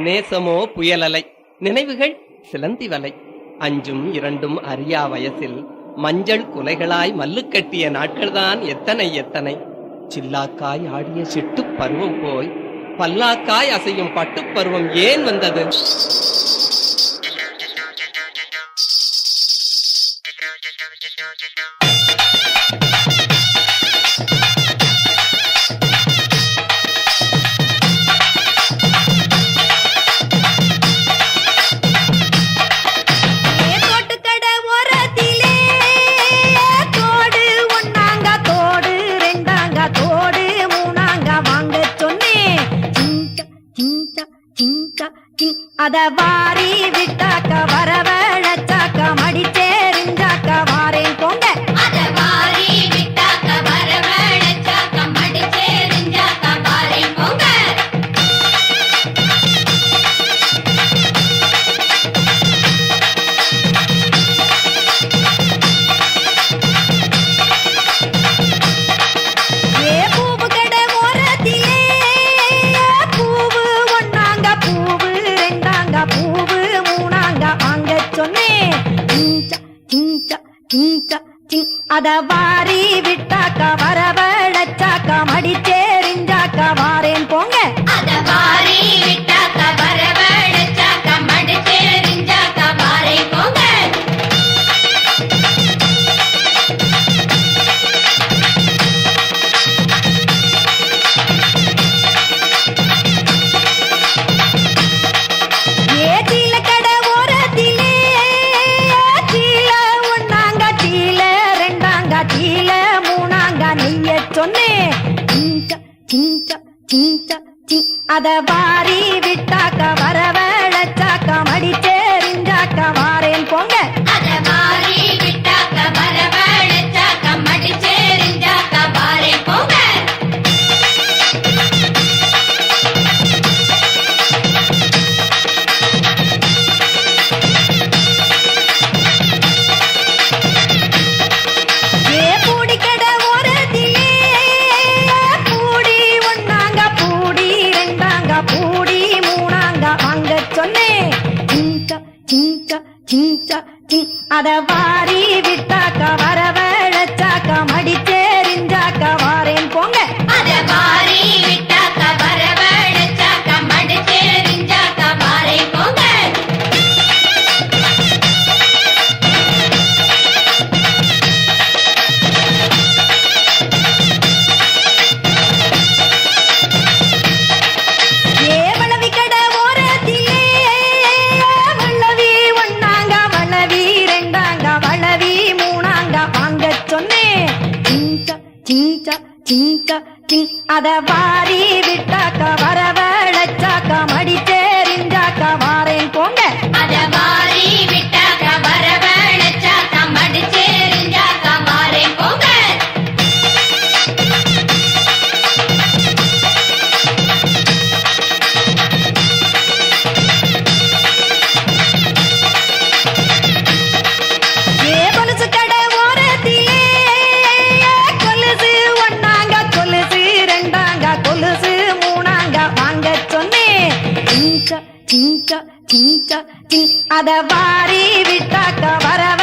நேசமோ புயலலை, நினைவுகள் சிலந்தி வலை. அஞ்சும் இரண்டும் அறியா வயசில் மஞ்சள் குலைகளாய் மல்லு கட்டிய நாட்கள்தான் எத்தனை எத்தனை. சில்லாக்காய் ஆடிய சிட்டு பருவம் போய் பல்லாக்காய் அசையும் பட்டுப் பருவம் ஏன் வந்தது? அத வாரி விட்டாக்க வரவழைச்சாக்க மடிச்சேரிஞ்சாக்க வாரேன் போங்க. அத வாரி விட்டாக்க வரவழைச்சாக்க மடிச்சேரிஞ்சாக்க வாரேன் போங்க. ஏ பூவு கடை ஓரத்திலே பூவு ஒன்னாங்க பூவு பூவு மூணாங்க வாங்க சொன்னேன். அத வாரி விட்டாக்க வரவழைச்சாக்க மடிச்சேரிஞ்சாக்க வாரேன் போங்க. அத வாரி விட்டாக்க வரவழைச்சாக்க மடிச்சேரிஞ்சாக்க வாரேன் போங்க. அத வாரி விட்டாக்க வரவழைச்சாக்க மடிச்சேரிஞ்சாக்க வாரேன் போங்க. அத வாரி விட்டாக்க வரவழைச்சாக்க மடிச்சேரிஞ்சாக்க வாரேன் போங்க. அத வாரி விட்டாக்க வரவழைச்சாக்க மடிச்சேரிஞ்சாக்க வாரேன் போங்க. அத வாரி விட்டாக்க வரவழைச்சாக்க மடிச்சேரிஞ்சாக்க வாரேன் போங்க. அத வாரி விட்டாக்க வரவழைச்சாக்க மடிச்சேரிஞ்சாக்க வாரேன் போங்க. அத வாரி விட்டாக்க வரவழைச்சாக்க மடிச்சேரிஞ்சாக்க வாரேன் போங்க. அத வாரி விட்டாக்க வரவ